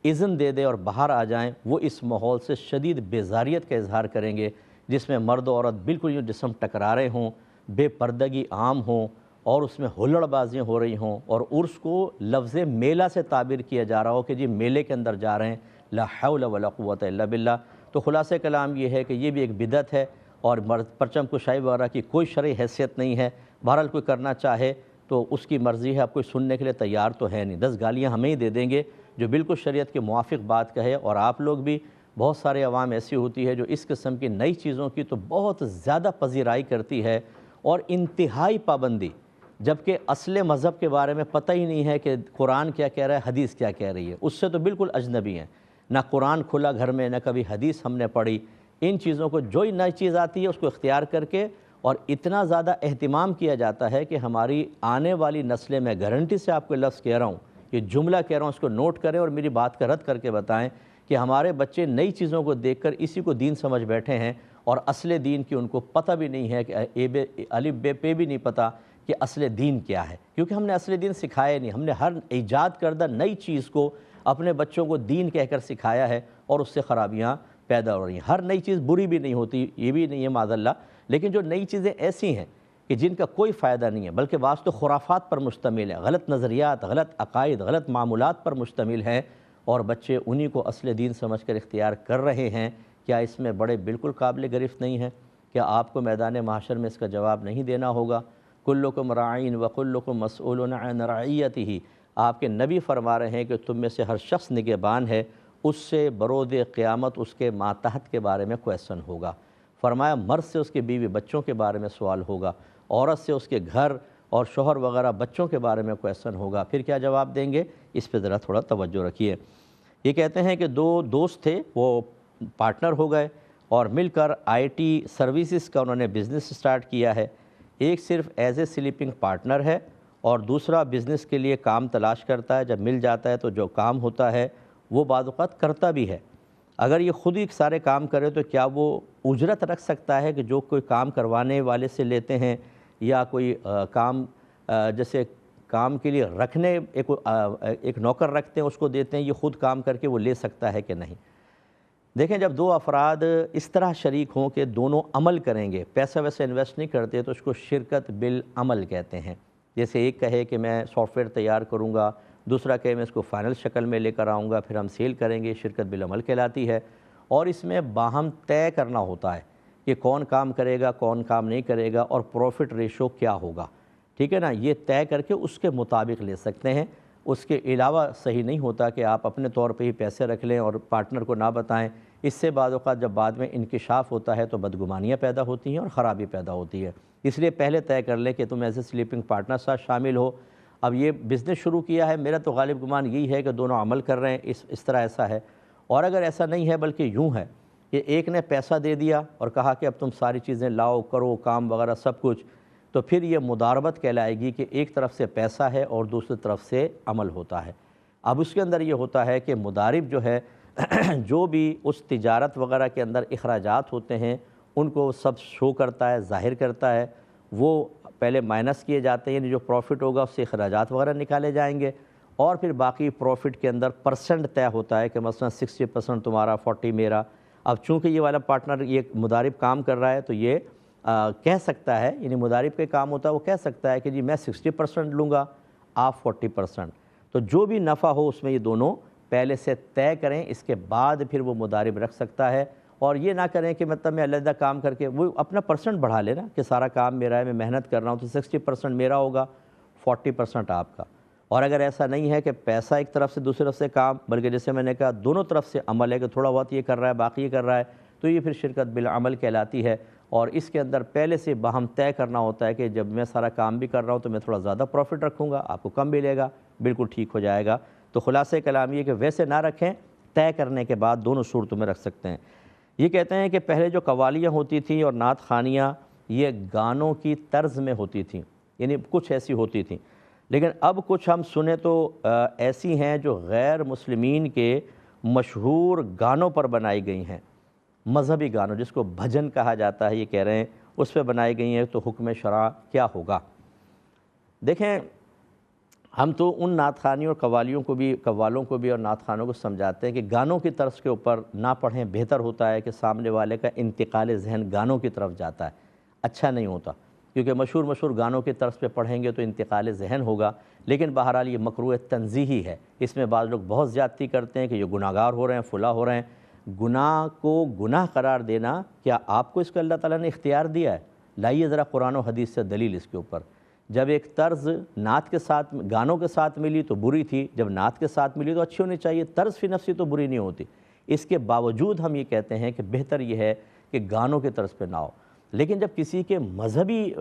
اذن دے دے اور باہر آ جائیں، وہ اس ماحول سے شدید بیزاریت کا اظہار کریں گے جس میں مرد و عورت بالکل یوں جسم ٹکرا رہے ہوں، بے پردگی عام ہوں اور اس میں ہلڑ بازیاں ہو رہی ہوں، اور عرس کو لفظ میلہ سے تعبیر کیا جا رہا ہو کہ جی میلے کے اندر جا رہے ہیں، لا حول ولا قوت الا باللہ۔ تو خلاصہ کلام یہ ہے کہ یہ بھی ایک بدعت ہے اور پرچم کشائی وغیرہ کی کوئی شرعی حیثیت نہیں ہے۔ بہرحال کوئی کرنا چاہے تو اس کی مرضی ہے، اب کوئی سننے کے لیے تیار تو ہے نہیں، 10 گالیاں ہمیں ہی دے دیں گے جو بالکل شریعت کے موافق بات کہے۔ اور آپ لوگ بھی، بہت سارے عوام ایسی ہوتی ہے جو اس قسم کی نئی چیزوں کی تو بہت زیادہ پذیرائی کرتی ہے اور انتہائی پابندی، جبکہ اصل مذہب کے بارے میں پتہ ہی نہیں ہے کہ قرآن کیا کہہ رہا ہے، حدیث کیا کہہ رہی ہے، اس سے تو بالکل اجنبی ہیں۔ نہ قرآن کھلا گھر میں، نہ کبھی حدیث ہم نے پڑھی۔ ان چیزوں کو جو ہی نئی چیز آتی ہے اس کو اختیار کر کے، اور اتنا زیادہ اہتمام کیا جاتا ہے کہ ہماری آنے والی نسلیں، میں گارنٹی سے آپ کو لفظ کہہ رہا ہوں، یہ جملہ کہہ رہا ہوں، اس کو نوٹ کریں اور میری بات کا رد کر کے بتائیں کہ ہمارے بچے نئی چیزوں کو دیکھ کر اسی کو دین سمجھ بیٹھے ہیں، اور اصل دین کی ان کو پتہ بھی نہیں ہے کہ الف بے پہ بھی نہیں پتہ کہ اصل دین کیا ہے، کیونکہ ہم نے اصل دین سکھایا نہیں۔ ہم نے ہر ایجاد کردہ نئی چیز کو اپنے بچوں کو دین کہہ کر سکھایا ہے، اور اس سے خرابیاں پیدا ہو رہی ہیں۔ ہر نئی چیز بری بھی نہیں ہوتی، یہ بھی نہیں ہے معاذ اللہ، لیکن جو نئی چیزیں ایسی ہیں کہ جن کا کوئی فائدہ نہیں ہے، بلکہ بعض تو خرافات پر مشتمل ہے، غلط نظریات، غلط عقائد، غلط معمولات پر مشتمل ہیں، اور بچے انہی کو اصل دین سمجھ کر اختیار کر رہے ہیں، کیا اس میں بڑے بالکل قابل گرفت نہیں ہیں؟ کیا آپ کو میدان محشر میں اس کا جواب نہیں دینا ہوگا؟ کلکم راعین وکلکم مسئول عن رعیتہ، آپ کے نبی فرما رہے ہیں کہ تم میں سے ہر شخص نگہبان ہے، اس سے برود قیامت اس کے ماتحت کے بارے میں کویسچن ہوگا۔ فرمایا مرد سے اس کے بیوی بچوں کے بارے میں سوال ہوگا، عورت سے اس کے گھر اور شوہر وغیرہ بچوں کے بارے میں کویسچن ہوگا۔ پھر کیا جواب دیں گے؟ اس پہ ذرا تھوڑا توجہ رکھیے۔ یہ کہتے ہیں کہ 2 دوست تھے، وہ پارٹنر ہو گئے اور مل کر IT سروسز کا انہوں نے بزنس سٹارٹ کیا ہے۔ ایک صرف ایز اے سلیپنگ پارٹنر ہے اور دوسرا بزنس کے لیے کام تلاش کرتا ہے، جب مل جاتا ہے تو جو کام ہوتا ہے وہ بعض اوقات کرتا بھی ہے۔ اگر یہ خود ہی سارے کام کرے تو کیا وہ اجرت رکھ سکتا ہے کہ جو کوئی کام کروانے والے سے لیتے ہیں، یا کوئی کام جیسے کام کے لیے رکھنے ایک نوکر رکھتے ہیں اس کو دیتے ہیں، یہ خود کام کر کے وہ لے سکتا ہے کہ نہیں؟ دیکھیں، جب 2 افراد اس طرح شریک ہوں کہ دونوں عمل کریں گے، پیسہ ویسے انویسٹ نہیں کرتے، تو اس کو شرکت بالعمل کہتے ہیں۔ جیسے ایک کہے کہ میں سافٹ ویئر تیار کروں گا، دوسرا کہے میں اس کو فائنل شکل میں لے کر آؤں گا، پھر ہم سیل کریں گے، شرکت بالعمل کہلاتی ہے۔ اور اس میں باہم طے کرنا ہوتا ہے کہ کون کام کرے گا، کون کام نہیں کرے گا، اور پروفٹ ریشو کیا ہوگا، ٹھیک ہے نا؟ یہ طے کر کے اس کے مطابق لے سکتے ہیں۔ اس کے علاوہ صحیح نہیں ہوتا کہ آپ اپنے طور پہ ہی پیسے رکھ لیں اور پارٹنر کو نہ بتائیں۔ اس سے بعض اوقات جب بعد میں انکشاف ہوتا ہے تو بدگمانیاں پیدا ہوتی ہیں اور خرابی پیدا ہوتی ہے۔ اس لیے پہلے طے کر لیں کہ تم ایز اے سلیپنگ پارٹنر ساتھ شامل ہو۔ اب یہ بزنس شروع کیا ہے، میرا تو غالب گمان یہی ہے کہ دونوں عمل کر رہے ہیں، اس طرح ایسا ہے۔ اور اگر ایسا نہیں ہے بلکہ یوں ہے کہ ایک نے پیسہ دے دیا اور کہا کہ اب تم ساری چیزیں لاؤ، کرو، کام وغیرہ سب کچھ، تو پھر یہ مداربت کہلائے گی کہ ایک طرف سے پیسہ ہے اور دوسری طرف سے عمل ہوتا ہے۔ اب اس کے اندر یہ ہوتا ہے کہ مدارب جو ہے جو بھی اس تجارت وغیرہ کے اندر اخراجات ہوتے ہیں ان کو سب شو کرتا ہے، ظاہر کرتا ہے، وہ پہلے مائنس کیے جاتے ہیں، یعنی جو پروفٹ ہوگا اس سے اخراجات وغیرہ نکالے جائیں گے، اور پھر باقی پروفٹ کے اندر پرسنٹ طے ہوتا ہے کہ مثلا 60% تمہارا، 40 میرا۔ اب چونکہ یہ والا پارٹنر، یہ مدارب کام کر رہا ہے تو یہ کہہ سکتا ہے، یعنی مدارب کے کام ہوتا ہے وہ کہہ سکتا ہے کہ جی میں 60% لوں گا، آپ 40%۔ تو جو بھی نفع ہو اس میں یہ دونوں پہلے سے طے کریں، اس کے بعد پھر وہ مدارب رکھ سکتا ہے۔ اور یہ نہ کریں کہ مطلب میں علیحدہ کام کر کے، وہ اپنا پرسنٹ بڑھا لے نا کہ سارا کام میرا ہے، میں محنت کر رہا ہوں تو 60% میرا ہوگا، 40% آپ کا۔ اور اگر ایسا نہیں ہے کہ پیسہ ایک طرف سے دوسری طرف سے کام، بلکہ جیسے میں نے کہا دونوں طرف سے عمل ہے کہ تھوڑا بہت یہ کر رہا ہے باقی یہ کر رہا ہے، تو یہ پھر شرکت بالعمل کہلاتی ہے۔ اور اس کے اندر پہلے سے باہم طے کرنا ہوتا ہے کہ جب میں سارا کام بھی کر رہا ہوں تو میں تھوڑا زیادہ پروفٹ رکھوں گا، آپ کو کم ملے گا، بالکل ٹھیک ہو جائے گا۔ تو خلاصہ کلام یہ کہ ویسے نہ رکھیں، طے کرنے کے بعد دونوں صورتوں میں رکھ سکتے ہیں۔ یہ کہتے ہیں کہ پہلے جو قوالیاں ہوتی تھیں اور نعت خوانیاں یہ گانوں کی طرز میں ہوتی تھیں، یعنی کچھ ایسی ہوتی تھیں، لیکن اب کچھ ہم سنیں تو ایسی ہیں جو غیر مسلمین کے مشہور گانوں پر بنائی گئی ہیں۔ مذہبی گانوں جس کو بھجن کہا جاتا ہے، یہ کہہ رہے ہیں اس پہ بنائی گئی ہیں، تو حکم شرع کیا ہوگا؟ دیکھیں، ہم تو ان نعت خوانی اور قوالوں کو بھی اور نعت خوانوں کو سمجھاتے ہیں کہ گانوں کی طرز کے اوپر نہ پڑھیں، بہتر ہوتا ہے کہ سامنے والے کا انتقال ذہن گانوں کی طرف جاتا ہے، اچھا نہیں ہوتا، کیونکہ مشہور گانوں کی طرز پہ پڑھیں گے تو انتقال ذہن ہوگا۔ لیکن بہرحال یہ مکروہ تنزیہی ہے، اس میں بعض لوگ بہت زیادتی کرتے ہیں کہ یہ گناہ گار ہو رہے ہیں، فلاں ہو رہے ہیں۔ گناہ کو گناہ قرار دینا، کیا آپ کو اس کو اللہ تعالیٰ نے اختیار دیا ہے؟ لائیے ذرا قرآن و حدیث سے دلیل اس کے اوپر۔ جب ایک طرز نعت کے ساتھ، گانوں کے ساتھ ملی تو بری تھی، جب نعت کے ساتھ ملی تو اچھی ہونی چاہیے، طرز فی نفسی تو بری نہیں ہوتی۔ اس کے باوجود ہم یہ کہتے ہیں کہ بہتر یہ ہے کہ گانوں کے طرز پہ نہ ہو۔ لیکن جب کسی کے مذہبی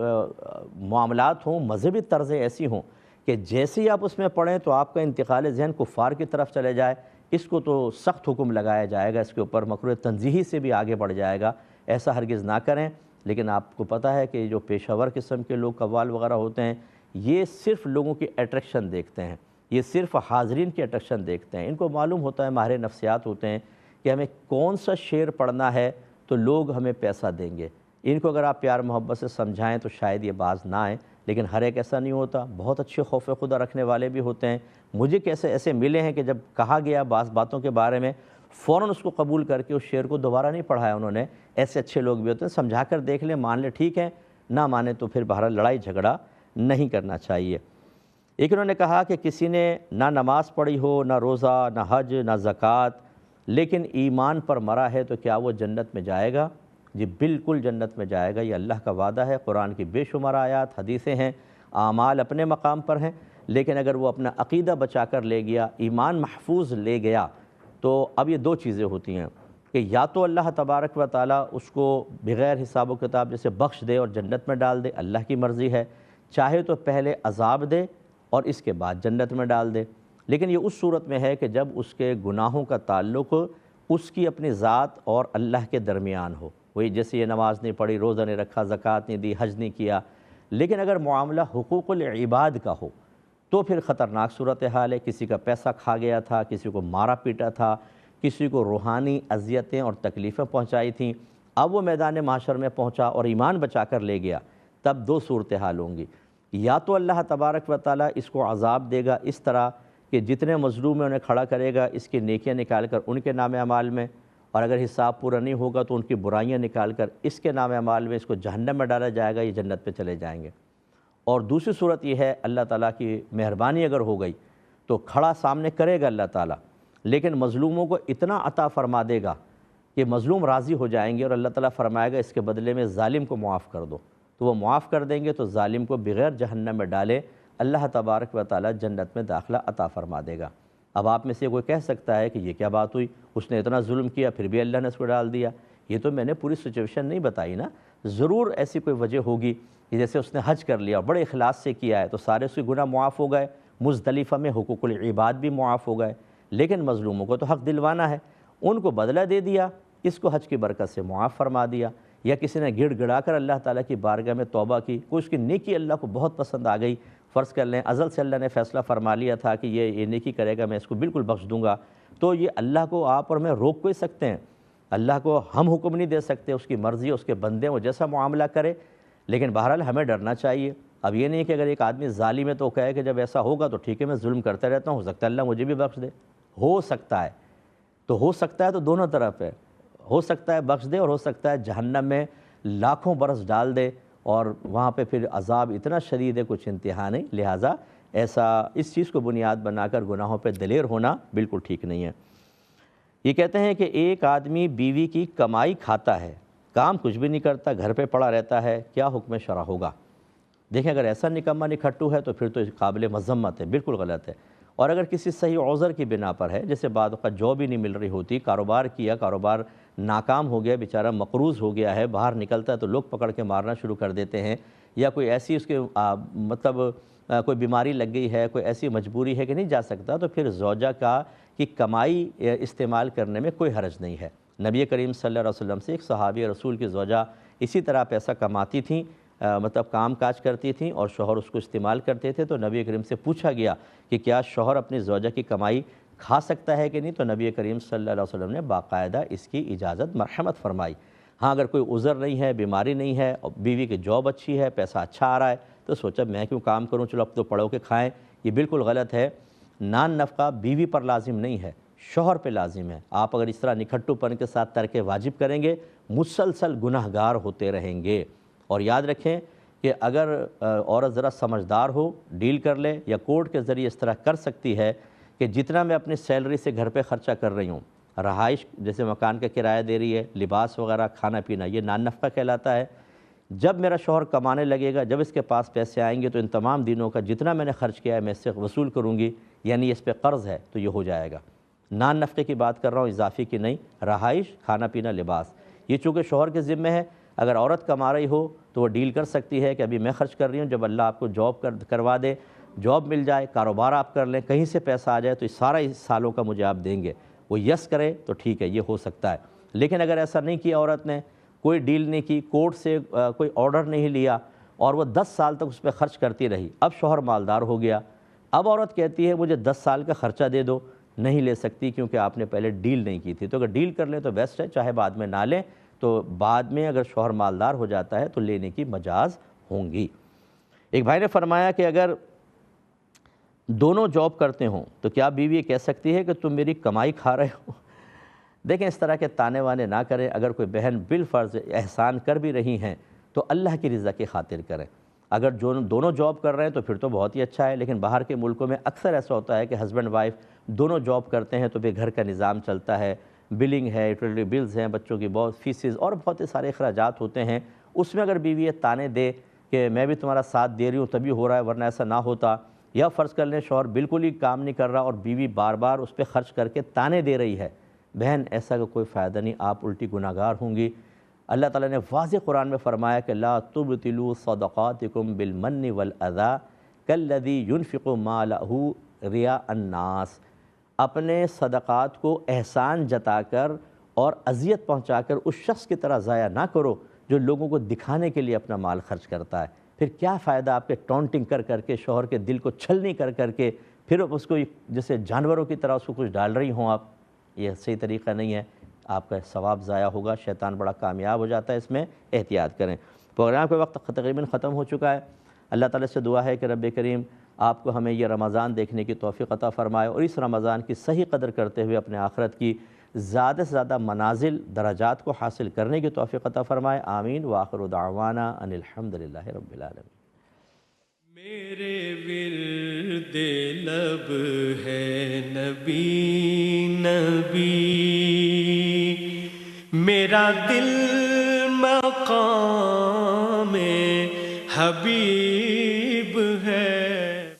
معاملات ہوں، مذہبی طرزیں ایسی ہوں کہ جیسے ہی آپ اس میں پڑھیں تو آپ کا انتقال ذہن کفار کی طرف چلے جائے، اس کو تو سخت حکم لگایا جائے گا، اس کے اوپر مکروہ تنزیہی سے بھی آگے بڑھ جائے گا، ایسا ہرگز نہ کریں۔ لیکن آپ کو پتہ ہے کہ جو پیشہ ور قسم کے لوگ قوال وغیرہ ہوتے ہیں، یہ صرف لوگوں کی اٹریکشن دیکھتے ہیں، یہ صرف حاضرین کی اٹریکشن دیکھتے ہیں۔ ان کو معلوم ہوتا ہے، ماہر نفسیات ہوتے ہیں کہ ہمیں کون سا شعر پڑھنا ہے تو لوگ ہمیں پیسہ دیں گے۔ ان کو اگر آپ پیار محبت سے سمجھائیں تو شاید یہ باز نہ آئیں، لیکن ہر ایک ایسا نہیں ہوتا۔ بہت اچھے خوف خدا رکھنے والے بھی ہوتے ہیں۔ مجھے کیسے ایسے ملے ہیں کہ جب کہا گیا بعض باتوں کے بارے میں فوراً اس کو قبول کر کے اس شعر کو دوبارہ نہیں پڑھایا انہوں نے۔ ایسے اچھے لوگ بھی ہوتے ہیں، سمجھا کر دیکھ لیں، مان لیں ٹھیک ہے، نہ مانے تو پھر بہرحال لڑائی جھگڑا نہیں کرنا چاہیے۔ ایک انہوں نے کہا کہ کسی نے نہ نماز پڑھی ہو، نہ روزہ، نہ حج، نہ زکوٰۃ، لیکن ایمان پر مرا ہے تو کیا وہ جنت میں جائے گا؟ جی بالکل جنت میں جائے گا، یہ اللہ کا وعدہ ہے۔ قرآن کی بے شمار آیات، حدیثیں ہیں، اعمال اپنے مقام پر ہیں، لیکن اگر وہ اپنا عقیدہ بچا کر لے گیا، ایمان محفوظ لے گیا، تو اب یہ دو چیزیں ہوتی ہیں کہ یا تو اللہ تبارک و تعالیٰ اس کو بغیر حساب و کتاب جیسے بخش دے اور جنت میں ڈال دے، اللہ کی مرضی ہے، چاہے تو پہلے عذاب دے اور اس کے بعد جنت میں ڈال دے۔ لیکن یہ اس صورت میں ہے کہ جب اس کے گناہوں کا تعلق اس کی اپنی ذات اور اللہ کے درمیان ہو، وہی جیسے یہ نماز نہیں پڑھی، روزہ نہیں رکھا، زکوٰۃ نہیں دی، حج نہیں کیا۔ لیکن اگر معاملہ حقوق العباد کا ہو تو پھر خطرناک صورتحال ہے۔ کسی کا پیسہ کھا گیا تھا، کسی کو مارا پیٹا تھا، کسی کو روحانی اذیتیں اور تکلیفیں پہنچائی تھیں، اب وہ میدان محشر میں پہنچا اور ایمان بچا کر لے گیا، تب دو صورتحال ہوں گی۔ یا تو اللہ تبارک و تعالیٰ اس کو عذاب دے گا اس طرح کہ جتنے مظلوم ہیں انہیں کھڑا کرے گا، اس کی نیکیاں نکال کر ان کے نام اعمال میں، اور اگر حساب پورا نہیں ہوگا تو ان کی برائیاں نکال کر اس کے نام اعمال میں اس کو جہنم میں ڈالا جائے گا، یہ جنت پہ چلے جائیں گے۔ اور دوسری صورت یہ ہے، اللہ تعالیٰ کی مہربانی اگر ہو گئی تو کھڑا سامنے کرے گا اللہ تعالیٰ، لیکن مظلوموں کو اتنا عطا فرما دے گا کہ مظلوم راضی ہو جائیں گے، اور اللہ تعالیٰ فرمائے گا اس کے بدلے میں ظالم کو معاف کر دو، تو وہ معاف کر دیں گے، تو ظالم کو بغیر جہنم میں ڈالے اللہ تبارک و تعالیٰ جنت میں داخلہ عطا فرما دے گا۔ اب آپ میں سے کوئی کہہ سکتا ہے کہ یہ کیا بات ہوئی، اس نے اتنا ظلم کیا پھر بھی اللہ نے اس کو ڈال دیا۔ یہ تو میں نے پوری سچویشن نہیں بتائی نا، ضرور ایسی کوئی وجہ ہوگی، جیسے اس نے حج کر لیا، بڑے اخلاص سے کیا ہے تو سارے اس کے گناہ معاف ہو گئے، مزدلفہ میں حقوق العباد بھی معاف ہو گئے، لیکن مظلوموں کو تو حق دلوانا ہے، ان کو بدلہ دے دیا، اس کو حج کی برکت سے معاف فرما دیا۔ یا کسی نے گڑ گڑا کر اللہ تعالیٰ کی بارگاہ میں توبہ کی، کوئی اس کی نیکی اللہ کو بہت پسند آ گئی، فرض کر لیں ازل سے اللہ نے فیصلہ فرما لیا تھا کہ یہ نیکی کرے گا، میں اس کو بالکل بخش دوں گا، تو یہ اللہ کو آپ اور میں روک کوئی سکتے ہیں؟ اللہ کو ہم حکم نہیں دے سکتے، اس کی مرضی، اس کے بندے وہ جیسا معاملہ کرے، لیکن بہرحال ہمیں ڈرنا چاہیے۔ اب یہ نہیں کہ اگر ایک آدمی ظالم ہے تو کہے کہ جب ایسا ہوگا تو ٹھیک ہے میں ظلم کرتا رہتا ہوں، ہو سکتا ہے اللہ مجھے بھی بخش دے، ہو سکتا ہے تو دونوں طرف ہے، ہو سکتا ہے بخش دے اور ہو سکتا ہے جہنم میں لاکھوں برس ڈال دے، اور وہاں پہ پھر عذاب اتنا شدید ہے کچھ انتہا نہیں، لہٰذا ایسا اس چیز کو بنیاد بنا کر گناہوں پہ دلیر ہونا بالکل ٹھیک نہیں ہے۔ یہ کہتے ہیں کہ ایک آدمی بیوی کی کمائی کھاتا ہے، کام کچھ بھی نہیں کرتا، گھر پہ پڑا رہتا ہے، کیا حکم شرع ہوگا؟ دیکھیں اگر ایسا نکمہ نکھٹو ہے تو پھر تو قابل مذمت ہے، بالکل غلط ہے۔ اور اگر کسی صحیح عذر کی بنا پر ہے، جیسے بعد وقت جاب ہی نہیں مل رہی ہوتی، کاروبار کیا، کاروبار ناکام ہو گیا، بیچارہ مقروض ہو گیا ہے، باہر نکلتا ہے تو لوگ پکڑ کے مارنا شروع کر دیتے ہیں، یا کوئی ایسی اس کے کوئی بیماری لگ گئی ہے، کوئی ایسی مجبوری ہے کہ نہیں جا سکتا، تو پھر زوجہ کی کمائی استعمال کرنے میں کوئی حرج نہیں ہے۔ نبی کریم صلی اللہ علیہ وسلم سے ایک صحابی رسول کی زوجہ اسی طرح پیسہ کماتی تھیں، کام کاج کرتی تھیں اور شوہر اس کو استعمال کرتے تھے، تو نبی کریم سے پوچھا گیا کہ کیا شوہر اپنی زوجہ کی کمائی کھا سکتا ہے کہ نہیں، تو نبی کریم صلی اللہ علیہ وسلم نے باقاعدہ اس کی اجازت مرحمت فرمائی۔ ہاں اگر کوئی عذر نہیں ہے، بیماری نہیں ہے، اور بیوی کی جاب اچھی ہے، پیسہ اچھا آ رہا ہے، تو سوچا میں کیوں کام کروں، چلو اب تو پڑو کے کھائیں، یہ بالکل غلط ہے۔ نان نفقہ بیوی پر لازم نہیں ہے، شوہر پہ لازم ہے۔ آپ اگر اس طرح نکھٹو پن کے ساتھ ترک واجب کریں گے، مسلسل گناہگار ہوتے رہیں گے۔ اور یاد رکھیں کہ اگر عورت ذرا سمجھدار ہو، ڈیل کر لے، یا کورٹ کے ذریعے اس طرح کر سکتی ہے کہ جتنا میں اپنی سیلری سے گھر پہ خرچہ کر رہی ہوں، رہائش جیسے مکان کا کرایہ دے رہی ہے، لباس وغیرہ، کھانا پینا، یہ نان نفقہ کہلاتا ہے۔ جب میرا شوہر کمانے لگے گا، جب اس کے پاس پیسے آئیں گے، تو ان تمام دنوں کا جتنا میں نے خرچ کیا ہے میں اس سے وصول کروں گی، یعنی اس پہ قرض ہے تو یہ ہو جائے گا۔ نان نفقے کی بات کر رہا ہوں، اضافی کی نہیں۔ رہائش، کھانا پینا، لباس، یہ چونکہ شوہر کے ذمہ ہے، اگر عورت کما رہی ہو تو وہ ڈیل کر سکتی ہے کہ ابھی میں خرچ کر رہی ہوں، جب اللہ آپ کو جاب کروا دے، جاب مل جائے، کاروبار آپ کر لیں، کہیں سے پیسہ آ جائے تو اس سارا اس سالوں کا مجھے آپ دیں گے، وہ یس کرے تو ٹھیک ہے، یہ ہو سکتا ہے۔ لیکن اگر ایسا نہیں کیا عورت نے، کوئی ڈیل نہیں کی، کورٹ سے کوئی آرڈر نہیں لیا، اور وہ 10 سال تک اس پہ خرچ کرتی رہی، اب شوہر مالدار ہو گیا، اب عورت کہتی ہے مجھے 10 سال کا خرچہ دے دو، نہیں لے سکتی، کیونکہ آپ نے پہلے ڈیل نہیں کی تھی۔ تو اگر ڈیل کر لیں تو بیسٹ ہے، چاہے بعد میں نہ لیں، تو بعد میں اگر شوہر مالدار ہو جاتا ہے تو لینے کی مجاز ہوں گی۔ ایک بھائی نے فرمایا کہ اگر دونوں جاب کرتے ہوں تو کیا بیوی یہ کہہ سکتی ہے کہ تم میری کمائی کھا رہے ہو؟ دیکھیں اس طرح کے تانے وانے نہ کریں۔ اگر کوئی بہن بالفرض احسان کر بھی رہی ہیں تو اللہ کی رضا کی خاطر کریں۔ اگر دونوں جاب کر رہے ہیں تو پھر تو بہت ہی اچھا ہے، لیکن باہر کے ملکوں میں اکثر ایسا ہوتا ہے کہ ہسبینڈ وائف دونوں جاب کرتے ہیں تو پھر گھر کا نظام چلتا ہے، بلنگ ہے، یوٹیلیٹی بلز ہیں، بچوں کی بہت فیسز اور بہت سارے اخراجات ہوتے ہیں۔ اس میں اگر بیوی یہ تانے دے کہ میں بھی تمہارا ساتھ دے رہی ہوں تبھی ہو رہا ہے ورنہ ایسا نہ ہوتا، یا فرض کر لیں شوہر بالکل ہی کام نہیں کر رہا اور بیوی بار بار اس پہ خرچ کر کے تانے دے رہی ہے، بہن ایسا کا کوئی فائدہ نہیں، آپ الٹی گناہگار ہوں گی۔ اللہ تعالیٰ نے واضح قرآن میں فرمایا کہ لا تبطلوا صدقاتکم بالمن والاذی کالذی ينفق مالہ رئاء الناس، اپنے صدقات کو احسان جتا کر اور اذیت پہنچا کر اس شخص کی طرح ضائع نہ کرو جو لوگوں کو دکھانے کے لیے اپنا مال خرچ کرتا ہے۔ پھر کیا فائدہ آپ کے ٹونٹنگ کر کر کے، شوہر کے دل کو چھلنی کر کر کے، پھر اس کو جیسے جانوروں کی طرح اس کو کچھ ڈال رہی ہوں آپ، یہ صحیح طریقہ نہیں ہے، آپ کا ثواب ضائع ہوگا، شیطان بڑا کامیاب ہو جاتا ہے، اس میں احتیاط کریں۔ پروگرام کے وقت تقریباً ختم ہو چکا ہے۔ اللہ تعالیٰ سے دعا ہے کہ رب کریم آپ کو ہمیں یہ رمضان دیکھنے کی توفیق عطا فرمائے اور اس رمضان کی صحیح قدر کرتے ہوئے اپنے آخرت کی زیادہ سے زیادہ منازل درجات کو حاصل کرنے کی توفیق عطا فرمائے۔ آمین۔ وآخر دعوانا ان الحمدللہ رب العالمین۔ میرے ورد لب ہے